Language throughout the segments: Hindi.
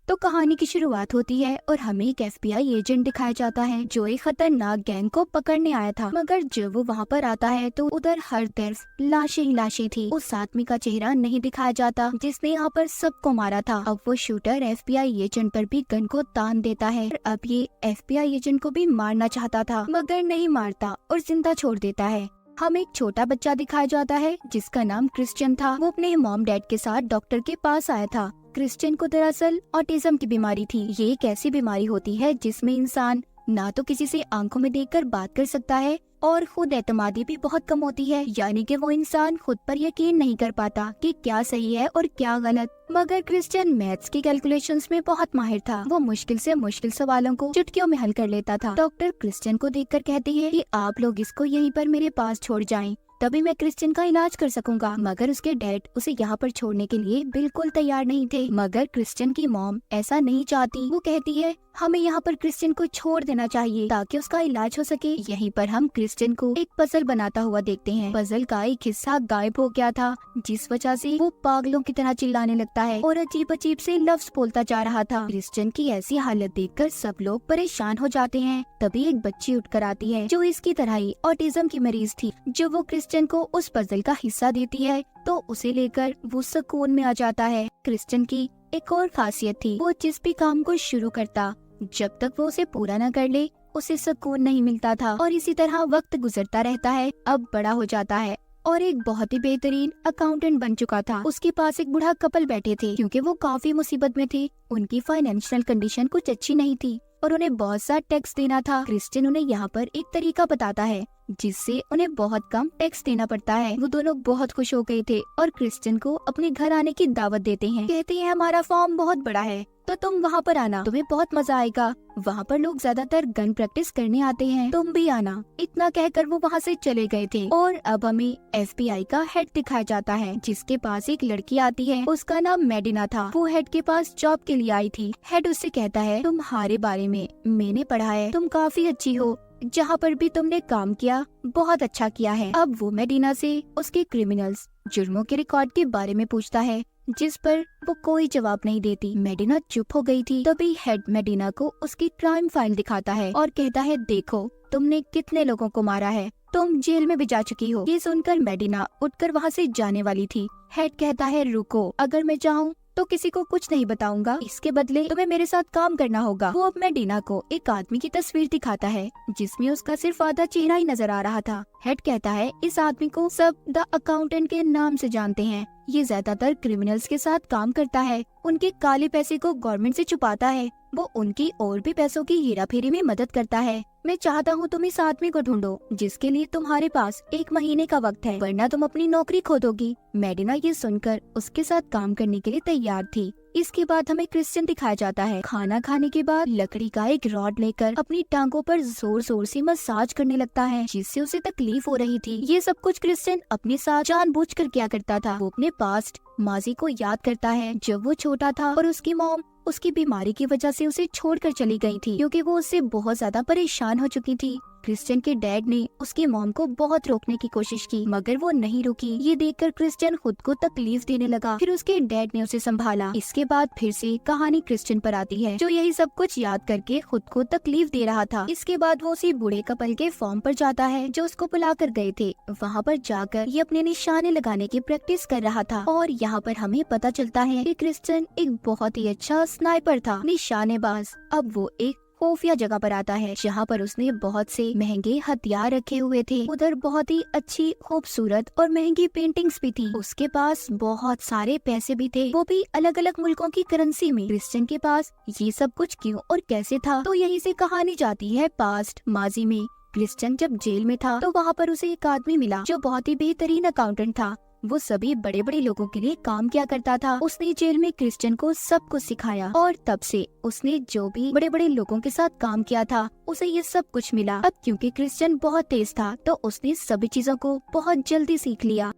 तो कहानी की शुरुआत होती है और हमें एक FBI एजेंट दिखाया जाता है जो एक खतरनाक गैंग को पकड़ने आया था। मगर जब वो वहाँ पर आता है तो उधर हर तरफ लाशें ही लाशें थी। उस आदमी का चेहरा नहीं दिखाया जाता जिसने यहाँ पर सबको मारा था। अब वो शूटर FBI एजेंट पर भी गन को तान देता है। अब ये FBI एजेंट को भी मारना चाहता था मगर नहीं मारता और जिंदा छोड़ देता है। हम एक छोटा बच्चा दिखाया जाता है जिसका नाम क्रिश्चियन था। वो अपने मॉम डैड के साथ डॉक्टर के पास आया था। क्रिश्चियन को दरअसल ऑटिज्म की बीमारी थी। ये एक ऐसी बीमारी होती है जिसमें इंसान ना तो किसी से आंखों में देखकर बात कर सकता है और खुद एतमादी भी बहुत कम होती है, यानी कि वो इंसान खुद पर यकीन नहीं कर पाता कि क्या सही है और क्या गलत। मगर क्रिश्चियन मैथ्स की कैलकुलेशंस में बहुत माहिर था। वो मुश्किल से मुश्किल सवालों को चुटकियों में हल कर लेता था। डॉक्टर क्रिश्चियन को देखकर कहती है कि आप लोग इसको यहीं पर मेरे पास छोड़ जाएं, तभी मैं क्रिश्चियन का इलाज कर सकूंगा। मगर उसके डैड उसे यहाँ पर छोड़ने के लिए बिल्कुल तैयार नहीं थे। मगर क्रिश्चियन की मॉम ऐसा नहीं चाहती। वो कहती है हमें यहाँ पर क्रिश्चियन को छोड़ देना चाहिए ताकि उसका इलाज हो सके। यहीं पर हम क्रिश्चियन को एक पजल बनाता हुआ देखते हैं। पजल का एक हिस्सा गायब हो गया था जिस वजह से वो पागलों की तरह चिल्लाने लगता है और अजीब अजीब से लफ्ज बोलता जा रहा था। क्रिश्चियन की ऐसी हालत देखकर सब लोग परेशान हो जाते हैं। तभी एक बच्ची उठकर आती है जो इसकी तरह ही ऑटिज्म की मरीज थी। जो वो क्रिश्चियन को उस पजल का हिस्सा देती है तो उसे लेकर वो सुकून में आ जाता है। क्रिश्चियन की एक और खासियत थी, वो जिस भी काम को शुरू करता जब तक वो उसे पूरा न कर ले उसे सुकून नहीं मिलता था और इसी तरह वक्त गुजरता रहता है। अब बड़ा हो जाता है और एक बहुत ही बेहतरीन अकाउंटेंट बन चुका था। उसके पास एक बूढ़ा कपल बैठे थे क्योंकि वो काफी मुसीबत में थे। उनकी फाइनेंशियल कंडीशन कुछ अच्छी नहीं थी और उन्हें बहुत सा टैक्स देना था। क्रिश्चियन उन्हें यहाँ पर एक तरीका बताता है जिससे उन्हें बहुत कम टैक्स देना पड़ता है। वो दोनों बहुत खुश हो गए थे और क्रिश्चियन को अपने घर आने की दावत देते हैं। कहते हैं हमारा फॉर्म बहुत बड़ा है तो तुम वहाँ पर आना, तुम्हें बहुत मजा आएगा। वहाँ पर लोग ज्यादातर गन प्रैक्टिस करने आते हैं, तुम भी आना। इतना कहकर वो वहाँ से चले गए थे। और अब हमें FBI का हेड दिखाया जाता है जिसके पास एक लड़की आती है। उसका नाम मेडिना था। वो हेड के पास जॉब के लिए आई थी। हेड उससे कहता है तुम्हारे बारे में मैंने पढ़ा है, तुम काफी अच्छी हो, जहाँ पर भी तुमने काम किया बहुत अच्छा किया है। अब वो मेडिना से उसके क्रिमिनल्स जुर्मों के रिकॉर्ड के बारे में पूछता है जिस पर वो कोई जवाब नहीं देती। मेडिना चुप हो गई थी। तभी हेड मेडिना को उसकी क्राइम फाइल दिखाता है और कहता है देखो तुमने कितने लोगों को मारा है, तुम जेल में भी जा चुकी हो। ये सुनकर मेडिना उठकर वहाँ से जाने वाली थी। हेड कहता है रुको, अगर मैं जाऊँ तो किसी को कुछ नहीं बताऊंगा, इसके बदले तुम्हें मेरे साथ काम करना होगा। वो अब मेडिना को एक आदमी की तस्वीर दिखाता है जिसमें उसका सिर्फ आधा चेहरा ही नजर आ रहा था। हेड कहता है इस आदमी को सब द अकाउंटेंट के नाम से जानते हैं। ये ज्यादातर क्रिमिनल्स के साथ काम करता है, उनके काले पैसे को गवर्नमेंट से छुपाता है। वो उनकी और भी पैसों की हेराफेरी में मदद करता है। मैं चाहता हूँ तुम इस आदमी को ढूंढो जिसके लिए तुम्हारे पास 1 महीने का वक्त है, वरना तुम अपनी नौकरी खो दोगी। मेडिना ये सुनकर उसके साथ काम करने के लिए तैयार थी। इसके बाद हमें क्रिश्चियन दिखाया जाता है। खाना खाने के बाद लकड़ी का एक रॉड लेकर अपनी टांगों पर जोर जोर से मसाज करने लगता है जिससे उसे तकलीफ हो रही थी। ये सब कुछ क्रिश्चियन अपने साथ जानबूझकर किया करता था। वो अपने पास्ट माजी को याद करता है जब वो छोटा था और उसकी मॉम उसकी बीमारी की वजह से उसे छोड़कर चली गई थी क्योंकि वो उससे बहुत ज्यादा परेशान हो चुकी थी। क्रिश्चियन के डैड ने उसकी मॉम को बहुत रोकने की कोशिश की मगर वो नहीं रुकी। ये देखकर क्रिश्चियन खुद को तकलीफ देने लगा। फिर उसके डैड ने उसे संभाला। इसके बाद फिर से कहानी क्रिश्चियन पर आती है जो यही सब कुछ याद करके खुद को तकलीफ दे रहा था। इसके बाद वो उसी बूढ़े कपल के फॉर्म पर जाता है जो उसको बुला कर गए थे। वहाँ पर जाकर ये अपने निशाने लगाने की प्रैक्टिस कर रहा था और यहाँ पर हमें पता चलता है कि क्रिश्चियन एक बहुत ही अच्छा स्नाइपर था, निशानेबाज। अब वो एक खुफिया जगह पर आता है जहाँ पर उसने बहुत से महंगे हथियार रखे हुए थे। उधर बहुत ही अच्छी खूबसूरत और महंगी पेंटिंग्स भी थी। उसके पास बहुत सारे पैसे भी थे, वो भी अलग अलग मुल्कों की करेंसी में। क्रिश्चियन के पास ये सब कुछ क्यों और कैसे था, तो यहीं से कहानी जाती है पास्ट माजी में। क्रिश्चियन जब जेल में था तो वहाँ पर उसे एक आदमी मिला जो बहुत ही बेहतरीन अकाउंटेंट था। वो सभी बड़े बड़े लोगों के लिए काम किया करता था। उसने जेल में क्रिश्चियन को सब कुछ सिखाया और तब से उसने जो भी बड़े बड़े लोगों के साथ काम किया था उसे ये सब कुछ मिला। अब क्योंकि क्रिश्चियन बहुत तेज था तो उसने सभी चीजों को बहुत जल्दी सीख लिया।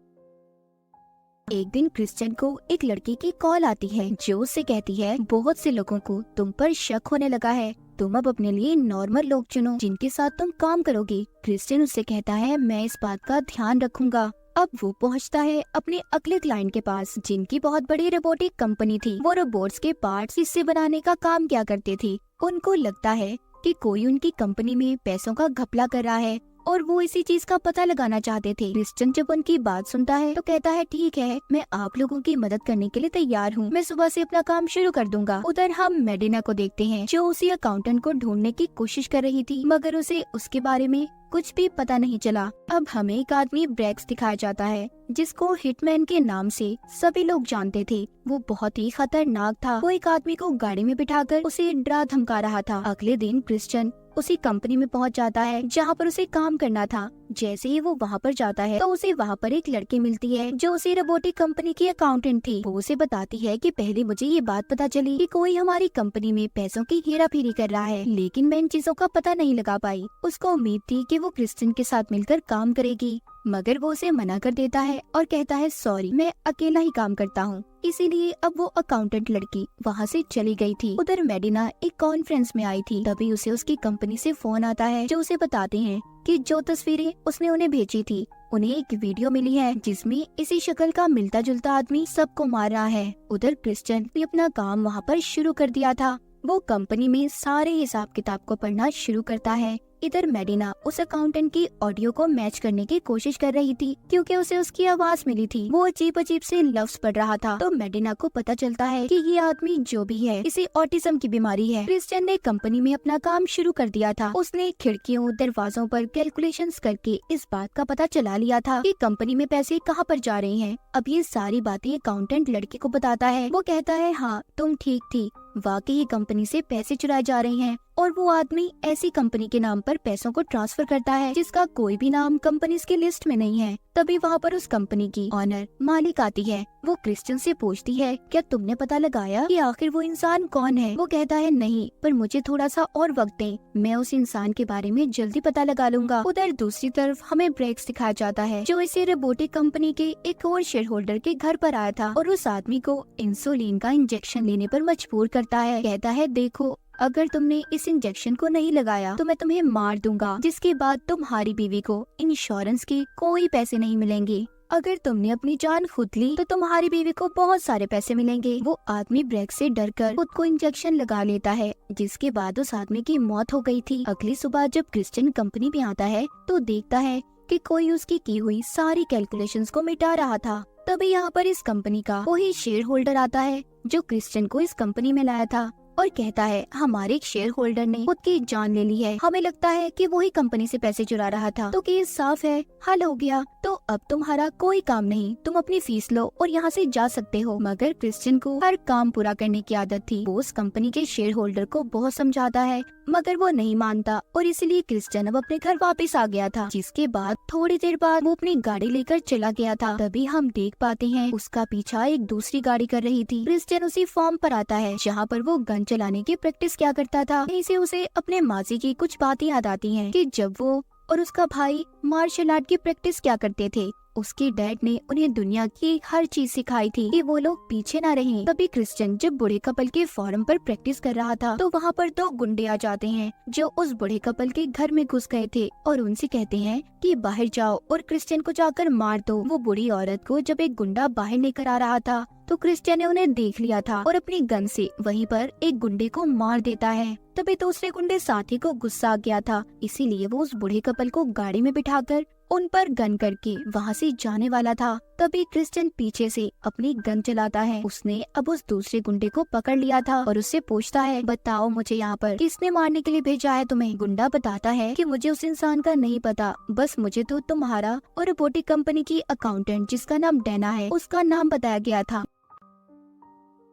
एक दिन क्रिश्चियन को एक लड़की की कॉल आती है जो उससे कहती है बहुत से लोगों को तुम पर शक होने लगा है, तुम अब अपने लिए नॉर्मल लोग चुनो जिनके साथ तुम काम करोगी। क्रिश्चियन उससे कहता है मैं इस बात का ध्यान रखूंगा। अब वो पहुंचता है अपने अगले क्लाइंट के पास, जिनकी बहुत बड़ी रोबोटिक कंपनी थी। वो रोबोट्स के पार्ट्स हिस्से बनाने का काम क्या करते थे। उनको लगता है कि कोई उनकी कंपनी में पैसों का घपला कर रहा है और वो इसी चीज का पता लगाना चाहते थे। क्रिश्चियन जब उनकी बात सुनता है तो कहता है, ठीक है, मैं आप लोगों की मदद करने के लिए तैयार हूँ। मैं सुबह से अपना काम शुरू कर दूंगा। उधर हम मेडिना को देखते हैं, जो उसी अकाउंटेंट को ढूंढने की कोशिश कर रही थी, मगर उसे उसके बारे में कुछ भी पता नहीं चला। अब हमें एक आदमी ब्रेक्स दिखाया जाता है, जिसको हिटमैन के नाम से सभी लोग जानते थे। वो बहुत ही खतरनाक था। वो एक आदमी को गाड़ी में बिठाकर उसे डरा धमका रहा था। अगले दिन क्रिश्चियन उसी कंपनी में पहुंच जाता है जहां पर उसे काम करना था। जैसे ही वो वहां पर जाता है तो उसे वहां पर एक लड़की मिलती है, जो उसी रोबोटिक कंपनी की अकाउंटेंट थी। वो उसे बताती है कि पहले मुझे ये बात पता चली कि कोई हमारी कंपनी में पैसों की हेराफेरी कर रहा है, लेकिन मैं इन चीजों का पता नहीं लगा पाई। उसको उम्मीद थी कि वो क्रिश्चियन के साथ मिलकर काम करेगी, मगर वो उसे मना कर देता है और कहता है, सॉरी, मैं अकेला ही काम करता हूँ। इसीलिए अब वो अकाउंटेंट लड़की वहाँ से चली गई थी। उधर मेडिना एक कॉन्फ्रेंस में आई थी। तभी उसे उसकी कंपनी से फोन आता है, जो उसे बताते हैं कि जो तस्वीरें उसने उन्हें भेजी थी, उन्हें एक वीडियो मिली है जिसमें इसी शक्ल का मिलता जुलता आदमी सबको मार रहा है। उधर क्रिश्चियन ने अपना काम वहाँ पर शुरू कर दिया था। वो कंपनी में सारे हिसाब किताब को पढ़ना शुरू करता है। इधर मेडिना उस अकाउंटेंट की ऑडियो को मैच करने की कोशिश कर रही थी, क्योंकि उसे उसकी आवाज मिली थी। वो अजीब अजीब से लफ्ज पढ़ रहा था। तो मेडिना को पता चलता है कि ये आदमी जो भी है, इसे ऑटिज्म की बीमारी है। क्रिश्चियन ने कंपनी में अपना काम शुरू कर दिया था। उसने खिड़कियों दरवाजों पर कैलकुलेशंस करके इस बात का पता चला लिया था कि कंपनी में पैसे कहाँ पर जा रहे हैं। अब ये सारी बातें अकाउंटेंट लड़के को बताता है। वो कहता है, हाँ, तुम ठीक थी, वाकई कंपनी से पैसे चुराए जा रहे हैं। और वो आदमी ऐसी कंपनी के नाम पर पैसों को ट्रांसफर करता है जिसका कोई भी नाम कंपनी की लिस्ट में नहीं है। तभी वहाँ पर उस कंपनी की ऑनर मालिक आती है। वो क्रिश्चियन से पूछती है, क्या तुमने पता लगाया कि आखिर वो इंसान कौन है? वो कहता है, नहीं, पर मुझे थोड़ा सा और वक्त दें, मैं उस इंसान के बारे में जल्दी पता लगा लूंगा। उधर दूसरी तरफ हमें ब्रेक्स दिखाया जाता है, जो इसी रोबोटिक कंपनी के एक और शेयर होल्डर के घर पर आया था और उस आदमी को इंसुलिन का इंजेक्शन लेने पर मजबूर करता है। कहता है, देखो, अगर तुमने इस इंजेक्शन को नहीं लगाया तो मैं तुम्हें मार दूंगा, जिसके बाद तुम्हारी बीवी को इंश्योरेंस के कोई पैसे नहीं मिलेंगे। अगर तुमने अपनी जान खुद ली तो तुम्हारी बीवी को बहुत सारे पैसे मिलेंगे। वो आदमी ब्रेक से डरकर खुद को इंजेक्शन लगा लेता है, जिसके बाद उस आदमी की मौत हो गई थी। अगली सुबह जब क्रिश्चियन कंपनी में आता है तो देखता है कि कोई उसकी की हुई सारी कैलकुलेशंस को मिटा रहा था। तभी यहाँ पर इस कंपनी का वही शेयर होल्डर आता है, जो क्रिश्चियन को इस कंपनी में लाया था, और कहता है, हमारे एक शेयर होल्डर ने खुद की जान ले ली है। हमें लगता है कि वही कंपनी से पैसे चुरा रहा था। तो केस साफ है, हल हो गया। तो अब तुम्हारा कोई काम नहीं, तुम अपनी फीस लो और यहाँ से जा सकते हो। मगर क्रिश्चियन को हर काम पूरा करने की आदत थी। वो उस कंपनी के शेयर होल्डर को बहुत समझाता है, मगर वो नहीं मानता, और इसलिए क्रिश्चियन अब अपने घर वापस आ गया था। जिसके बाद थोड़ी देर बाद वो अपनी गाड़ी लेकर चला गया था। तभी हम देख पाते हैं उसका पीछा एक दूसरी गाड़ी कर रही थी। क्रिश्चियन उसी फॉर्म पर आता है जहाँ पर वो गन चलाने की प्रैक्टिस क्या करता था। इसे उसे अपने माजी की कुछ बातें याद आती हैं कि जब वो और उसका भाई मार्शल आर्ट की प्रैक्टिस क्या करते थे। उसके डैड ने उन्हें दुनिया की हर चीज सिखाई थी कि वो लोग पीछे ना रहें। तभी क्रिश्चियन जब बूढ़े कपल के फॉर्म पर प्रैक्टिस कर रहा था तो वहाँ पर दो गुंडे आ जाते हैं, जो उस बूढ़े कपल के घर में घुस गए थे और उनसे कहते हैं कि बाहर जाओ और क्रिश्चियन को जाकर मार दो। वो बूढ़ी औरत को जब एक गुंडा बाहर लेकर आ रहा था तो क्रिश्चियन ने उन्हें देख लिया था और अपनी गन से वहीं पर एक गुंडे को मार देता है। तभी दूसरे गुंडे साथी को गुस्सा आ गया था, इसीलिए वो उस बूढ़े कपल को गाड़ी में बिठाकर उन पर गन करके वहाँ से जाने वाला था। तभी क्रिश्चियन पीछे से अपनी गन चलाता है। उसने अब उस दूसरे गुंडे को पकड़ लिया था और उससे पूछता है, बताओ मुझे यहाँ पर किसने मारने के लिए भेजा है तुम्हें? गुंडा बताता है कि मुझे उस इंसान का नहीं पता, बस मुझे तो तुम्हारा और रोबोटिक कंपनी की अकाउंटेंट जिसका नाम डैना है उसका नाम बताया गया था।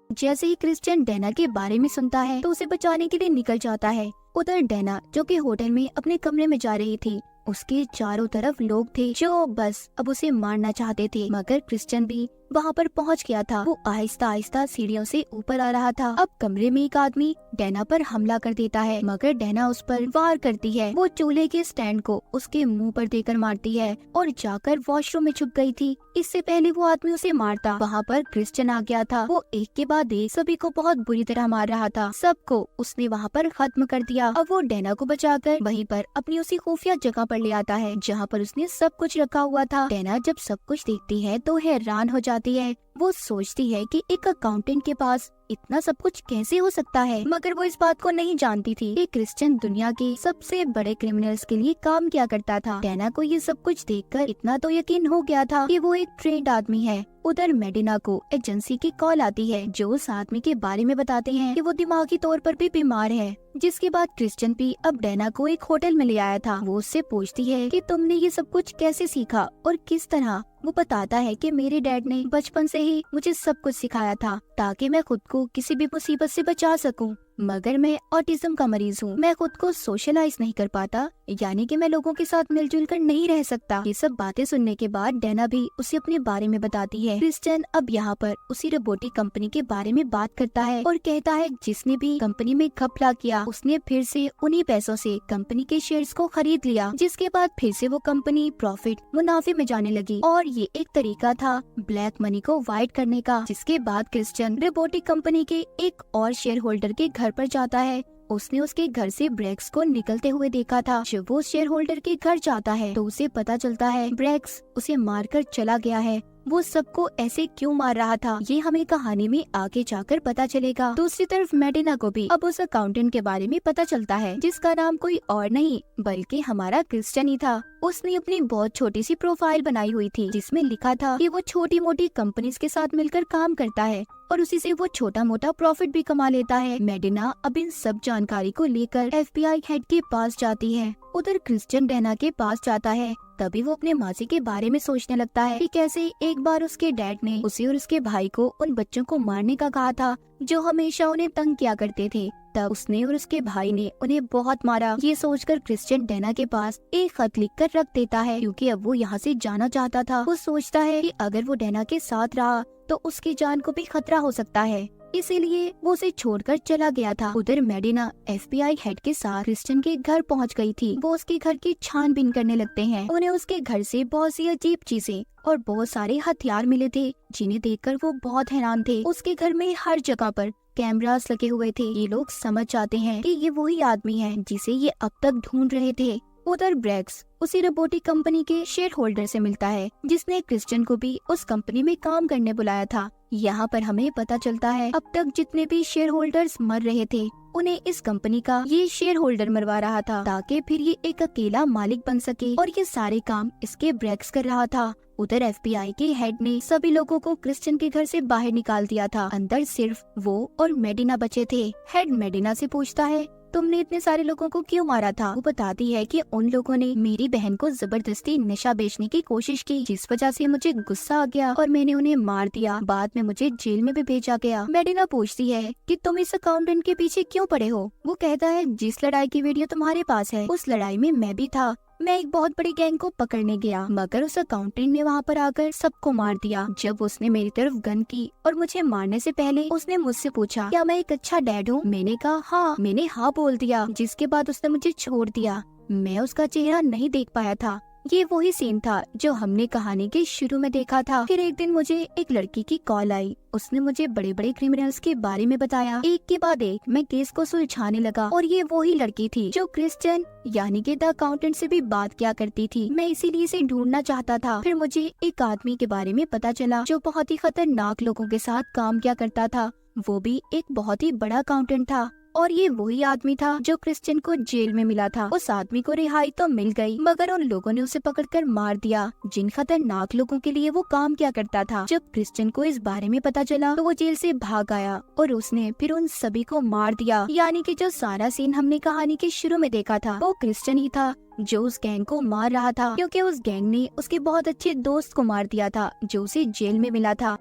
जैसे ही क्रिश्चियन डैना के बारे में सुनता है तो उसे बचाने के लिए निकल जाता है। उधर डैना, जो कि होटल में अपने कमरे में जा रही थी, उसके चारों तरफ लोग थे जो बस अब उसे मारना चाहते थे। मगर क्रिश्चियन भी वहाँ पर पहुँच गया था। वो आहिस्ता आहिस्ता सीढ़ियों से ऊपर आ रहा था। अब कमरे में एक आदमी डैना पर हमला कर देता है, मगर डैना उस पर वार करती है। वो चूल्हे के स्टैंड को उसके मुंह पर देकर मारती है और जाकर वॉशरूम में छुप गई थी। इससे पहले वो आदमी उसे मारता, वहाँ पर क्रिश्चियन आ गया था। वो एक के बाद एक सभी को बहुत बुरी तरह मार रहा था। सबको उसने वहाँ पर खत्म कर दिया। अब वो डैना को बचाकर वहीं पर अपनी उसी खुफिया जगह पर ले आता है जहाँ पर उसने सब कुछ रखा हुआ था। डैना जब सब कुछ देखती है तो हैरान हो जाती है। वो सोचती है कि एक अकाउंटेंट के पास इतना सब कुछ कैसे हो सकता है, मगर वो इस बात को नहीं जानती थी कि क्रिश्चियन दुनिया के सबसे बड़े क्रिमिनल्स के लिए काम किया करता था। डैना को ये सब कुछ देखकर इतना तो यकीन हो गया था कि वो एक ट्रेंड आदमी है। उधर मेडिना को एजेंसी की कॉल आती है जो उस आदमी के बारे में बताते हैं कि वो दिमागी तौर पर भी बीमार है। जिसके बाद क्रिश्चियन भी अब डैना को एक होटल में ले आया था। वो उससे पूछती है कि तुमने ये सब कुछ कैसे सीखा और किस तरह। वो बताता है कि मेरे डैड ने बचपन से ही मुझे सब कुछ सिखाया था ताकि मैं खुद को किसी भी मुसीबत से बचा सकूं। मगर मैं ऑटिज्म का मरीज हूँ, मैं खुद को सोशलाइज नहीं कर पाता, यानी कि मैं लोगों के साथ मिलजुल कर नहीं रह सकता। ये सब बातें सुनने के बाद डैना भी उसे अपने बारे में बताती है। क्रिश्चियन अब यहाँ पर उसी रोबोटिक कंपनी के बारे में बात करता है और कहता है जिसने भी कंपनी में घपला किया उसने फिर से उन्हीं पैसों से कंपनी के शेयर्स को खरीद लिया, जिसके बाद फिर से वो कंपनी प्रॉफिट मुनाफे में जाने लगी। और ये एक तरीका था ब्लैक मनी को वाइट करने का। जिसके बाद क्रिश्चियन रोबोटिक कंपनी के एक और शेयर होल्डर के घर पर जाता है। उसने उसके घर से ब्रैक्स को निकलते हुए देखा था। जब वो शेयर होल्डर के घर जाता है तो उसे पता चलता है ब्रैक्स उसे मारकर चला गया है। वो सबको ऐसे क्यों मार रहा था ये हमें कहानी में आगे जाकर पता चलेगा। दूसरी तरफ मेडिना को भी अब उस अकाउंटेंट के बारे में पता चलता है जिसका नाम कोई और नहीं बल्कि हमारा क्रिश्चियन ही था। उसने अपनी बहुत छोटी सी प्रोफाइल बनाई हुई थी जिसमें लिखा था कि वो छोटी मोटी कंपनीज के साथ मिलकर काम करता है और उसी से वो छोटा मोटा प्रॉफिट भी कमा लेता है। मेडिना अब इन सब जानकारी को लेकर FBI हेड के पास जाती है। उधर क्रिश्चियन डैना के पास जाता है। तभी वो अपने मासी के बारे में सोचने लगता है कि कैसे एक बार उसके डैड ने उसे और उसके भाई को उन बच्चों को मारने का कहा था जो हमेशा उन्हें तंग किया करते थे। तब उसने और उसके भाई ने उन्हें बहुत मारा। ये सोचकर क्रिश्चियन डैना के पास एक खत लिखकर रख देता है क्योंकि अब वो यहाँ से जाना चाहता था। वो सोचता है कि अगर वो डैना के साथ रहा तो उसकी जान को भी खतरा हो सकता है, इसीलिए वो उसे छोड़कर चला गया था। उधर मेडिना FBI हेड के साथ क्रिश्चियन के घर पहुंच गई थी। वो उसके घर की छानबीन करने लगते हैं। उन्हें उसके घर से बहुत सी अजीब चीजें और बहुत सारे हथियार मिले थे जिन्हें देखकर वो बहुत हैरान थे। उसके घर में हर जगह पर कैमरास लगे हुए थे। ये लोग समझ जाते हैं कि ये वही आदमी है जिसे ये अब तक ढूंढ रहे थे। उधर ब्रैक्स उसी रोबोटिक कंपनी के शेयर होल्डर से मिलता है जिसने क्रिश्चियन को भी उस कंपनी में काम करने बुलाया था। यहाँ पर हमें पता चलता है अब तक जितने भी शेयर होल्डर्स मर रहे थे उन्हें इस कंपनी का ये शेयर होल्डर मरवा रहा था ताकि फिर ये एक अकेला मालिक बन सके और ये सारे काम इसके ब्रैक्स कर रहा था। उधर FBI के हेड ने सभी लोगों को क्रिश्चियन के घर से बाहर निकाल दिया था। अंदर सिर्फ वो और मेडिना बचे थे। हेड मेडिना से पूछता है तुमने इतने सारे लोगों को क्यों मारा था। वो बताती है कि उन लोगों ने मेरी बहन को जबरदस्ती नशा बेचने की कोशिश की जिस वजह से मुझे गुस्सा आ गया और मैंने उन्हें मार दिया। बाद में मुझे जेल में भी भेजा गया। मेडिना पूछती है कि तुम इस अकाउंटेंट के पीछे क्यों पड़े हो। वो कहता है जिस लड़ाई की वीडियो तुम्हारे पास है उस लड़ाई में मैं भी था। मैं एक बहुत बड़ी गैंग को पकड़ने गया मगर उस अकाउंटेंट ने वहाँ पर आकर सबको मार दिया। जब उसने मेरी तरफ गन की और मुझे मारने से पहले उसने मुझसे पूछा क्या मैं एक अच्छा डैड हूँ। मैंने कहा हाँ। मैंने हाँ बोल दिया जिसके बाद उसने मुझे छोड़ दिया। मैं उसका चेहरा नहीं देख पाया था। ये वही सीन था जो हमने कहानी के शुरू में देखा था। फिर एक दिन मुझे एक लड़की की कॉल आई। उसने मुझे बड़े बड़े क्रिमिनल्स के बारे में बताया। एक के बाद एक मैं केस को सुलझाने लगा और ये वही लड़की थी जो क्रिश्चियन यानी कि द अकाउंटेंट से भी बात किया करती थी। मैं इसीलिए इसे ढूंढना चाहता था। फिर मुझे एक आदमी के बारे में पता चला जो बहुत ही खतरनाक लोगों के साथ काम किया करता था। वो भी एक बहुत ही बड़ा अकाउंटेंट था और ये वही आदमी था जो क्रिश्चियन को जेल में मिला था। उस आदमी को रिहाई तो मिल गई मगर उन लोगों ने उसे पकड़कर मार दिया जिन खतरनाक लोगों के लिए वो काम किया करता था। जब क्रिश्चियन को इस बारे में पता चला तो वो जेल से भाग आया और उसने फिर उन सभी को मार दिया। यानी कि जो सारा सीन हमने कहानी के शुरू में देखा था वो क्रिश्चियन ही था जो उस गैंग को मार रहा था क्योंकि उस गैंग ने उसके बहुत अच्छे दोस्त को मार दिया था जो उसे जेल में मिला था।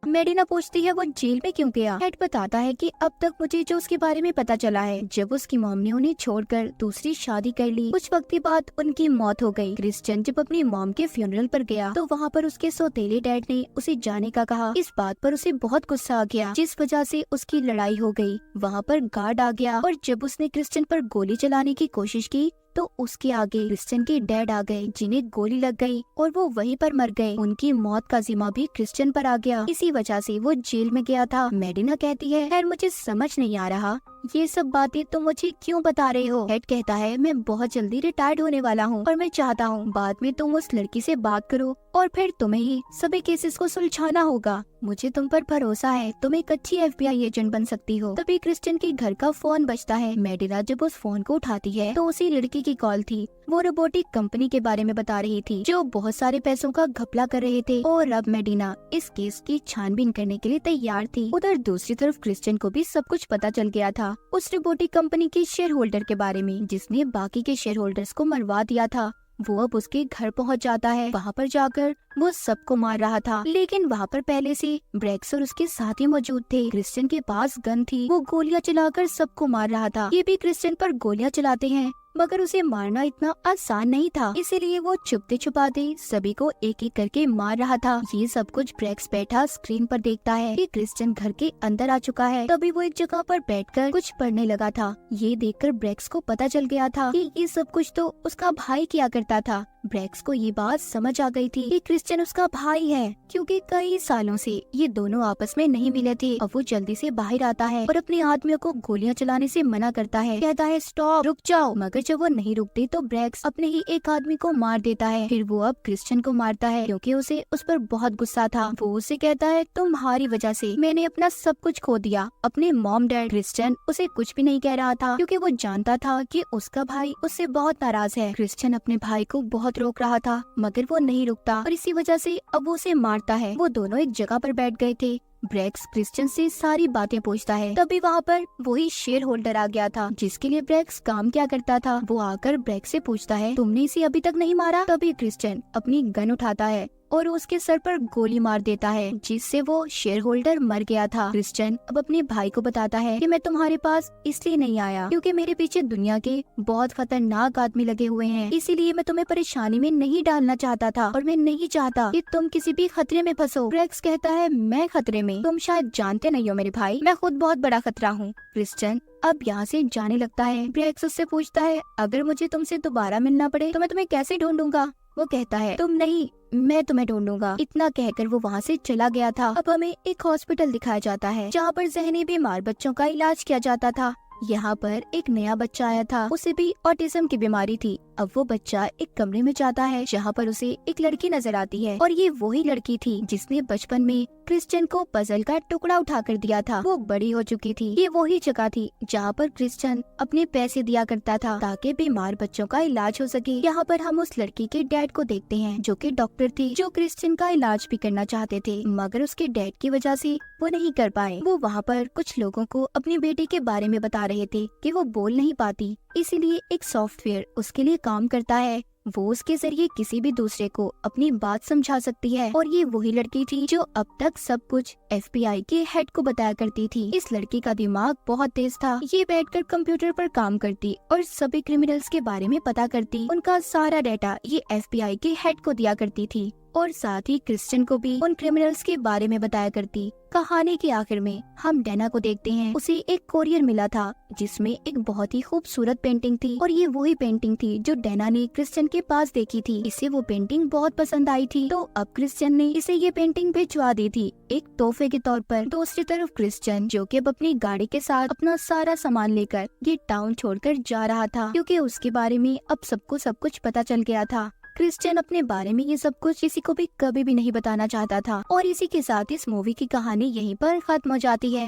मेडिना पूछती है वो जेल में क्यों गया। हेड बताता है कि अब तक मुझे जो उसके बारे में पता चला है, जब उसकी मॉम ने उन्हें छोड़कर दूसरी शादी कर ली, कुछ वक्त के बाद उनकी मौत हो गई। क्रिश्चियन जब अपनी मॉम के फ्यूनरल पर गया तो वहाँ पर उसके सौतेले डैड ने उसे जाने का कहा। इस बात पर उसे बहुत गुस्सा आ गया, जिस वजह से उसकी लड़ाई हो गई। वहाँ पर गार्ड आ गया और जब उसने क्रिश्चियन पर गोली चलाने की कोशिश की तो उसके आगे क्रिश्चियन के डैड आ गए, जिन्हें गोली लग गई और वो वहीं पर मर गए। उनकी मौत का जिम्मा भी क्रिश्चियन पर आ गया, इसी वजह से वो जेल में गया था। मेडिना कहती है खैर मुझे समझ नहीं आ रहा ये सब बातें तुम मुझे क्यों बता रहे हो। हेड कहता है मैं बहुत जल्दी रिटायर्ड होने वाला हूँ और मैं चाहता हूँ बाद में तुम उस लड़की से बात करो और फिर तुम्हें ही सभी केसेस को सुलझाना होगा। मुझे तुम पर भरोसा है, तुम एक अच्छी FBI एजेंट बन सकती हो। तभी क्रिश्चियन के घर का फोन बजता है। मेडिना जब उस फोन को उठाती है तो उसी लड़की की कॉल थी। वो रोबोटिक कंपनी के बारे में बता रही थी जो बहुत सारे पैसों का घपला कर रहे थे और अब मेडिना इस केस की छानबीन करने के लिए तैयार थी। उधर दूसरी तरफ क्रिश्चियन को भी सब कुछ पता चल गया था उस रोबोटिक कंपनी के शेयर होल्डर के बारे में, जिसने बाकी के शेयर होल्डर्स को मरवा दिया था। वो अब उसके घर पहुंच जाता है। वहाँ पर जाकर वो सबको मार रहा था, लेकिन वहाँ पर पहले से ब्रेक्स और उसके साथी मौजूद थे। क्रिश्चियन के पास गन थी, वो गोलियां चलाकर सबको मार रहा था। ये भी क्रिश्चियन पर गोलियां चलाते हैं, मगर उसे मारना इतना आसान नहीं था, इसीलिए वो छुपते छुपाते सभी को एक एक करके मार रहा था। ये सब कुछ ब्रेक्स बैठा स्क्रीन पर देखता है कि क्रिश्चियन घर के अंदर आ चुका है। तभी वो एक जगह पर बैठकर कुछ पढ़ने लगा था। ये देखकर ब्रेक्स को पता चल गया था कि ये सब कुछ तो उसका भाई किया करता था। ब्रेक्स को ये बात समझ आ गई थी कि क्रिश्चियन उसका भाई है, क्योंकि कई सालों से ये दोनों आपस में नहीं मिले थे। अब वो जल्दी से बाहर आता है और अपने आदमियों को गोलियां चलाने से मना करता है। कहता है स्टॉप, रुक जाओ, मगर जब वो नहीं रुकते तो ब्रेक्स अपने ही एक आदमी को मार देता है। फिर वो अब क्रिश्चियन को मारता है, क्योंकि उसे उस पर बहुत गुस्सा था। वो उसे कहता है तुम्हारी वजह से मैंने अपना सब कुछ खो दिया, अपने मॉम डैड। क्रिश्चियन उसे कुछ भी नहीं कह रहा था, क्योंकि वो जानता था कि उसका भाई उससे बहुत नाराज है। क्रिश्चियन अपने भाई को बहुत रोक रहा था, मगर वो नहीं रुकता और इसी वजह से अब वो उसे मारता है। वो दोनों एक जगह पर बैठ गए थे। ब्रेक्स क्रिश्चियन से सारी बातें पूछता है। तभी वहाँ पर वही शेयर होल्डर आ गया था जिसके लिए ब्रेक्स काम क्या करता था। वो आकर ब्रेक्स से पूछता है तुमने इसे अभी तक नहीं मारा। तभी क्रिश्चियन अपनी गन उठाता है और उसके सर पर गोली मार देता है, जिससे वो शेयर होल्डर मर गया था। क्रिश्चियन अब अपने भाई को बताता है कि मैं तुम्हारे पास इसलिए नहीं आया क्योंकि मेरे पीछे दुनिया के बहुत खतरनाक आदमी लगे हुए हैं, इसीलिए मैं तुम्हें परेशानी में नहीं डालना चाहता था और मैं नहीं चाहता कि तुम किसी भी खतरे में फंसो। ब्रेक्स कहता है मैं खतरे में? तुम शायद जानते नहीं हो मेरे भाई, मैं खुद बहुत बड़ा खतरा हूँ। क्रिश्चियन अब यहाँ से जाने लगता है। ब्रेक्स उससे पूछता है अगर मुझे तुमसे दोबारा मिलना पड़े तो मैं तुम्हें कैसे ढूंढूंगा। वो कहता है तुम नहीं, मैं तुम्हें ढूंढूंगा। इतना कहकर वो वहाँ से चला गया था। अब हमें एक हॉस्पिटल दिखाया जाता है जहाँ पर ज़हनी बीमार बच्चों का इलाज किया जाता था। यहाँ पर एक नया बच्चा आया था, उसे भी ऑटिज्म की बीमारी थी। अब वो बच्चा एक कमरे में जाता है जहाँ पर उसे एक लड़की नजर आती है और ये वही लड़की थी जिसने बचपन में क्रिश्चियन को पजल का टुकड़ा उठा कर दिया था। वो बड़ी हो चुकी थी। ये वही जगह थी जहाँ पर क्रिश्चियन अपने पैसे दिया करता था ताकि बीमार बच्चों का इलाज हो सके। यहाँ पर हम उस लड़की के डैड को देखते हैं जो कि डॉक्टर थी, जो क्रिश्चियन का इलाज भी करना चाहते थे, मगर उसके डैड की वजह से वो नहीं कर पाए। वो वहाँ पर कुछ लोगों को अपनी बेटी के बारे में बता रहे थे कि वो बोल नहीं पाती, इसीलिए एक सॉफ्टवेयर उसके लिए काम करता है। वो उसके जरिए किसी भी दूसरे को अपनी बात समझा सकती है और ये वही लड़की थी जो अब तक सब कुछ FBI के हेड को बताया करती थी। इस लड़की का दिमाग बहुत तेज था। ये बैठकर कंप्यूटर पर काम करती और सभी क्रिमिनल्स के बारे में पता करती। उनका सारा डाटा ये FBI के हेड को दिया करती थी और साथ ही क्रिश्चियन को भी उन क्रिमिनल्स के बारे में बताया करती। कहानी के आखिर में हम डैना को देखते हैं। उसे एक कोरियर मिला था जिसमें एक बहुत ही खूबसूरत पेंटिंग थी और ये वही पेंटिंग थी जो डैना ने क्रिश्चियन के पास देखी थी। इसे वो पेंटिंग बहुत पसंद आई थी, तो अब क्रिश्चियन ने इसे ये पेंटिंग भिजवा दी थी एक तोहफे के तौर पर। दूसरी तरफ क्रिश्चियन जो कि अब अपनी गाड़ी के साथ अपना सारा सामान लेकर ये टाउन छोड़कर जा रहा था, क्योंकि उसके बारे में अब सबको सब कुछ पता चल गया था। क्रिश्चियन अपने बारे में ये सब कुछ किसी को भी कभी भी नहीं बताना चाहता था। और इसी के साथ इस मूवी की कहानी यहीं पर खत्म हो जाती है।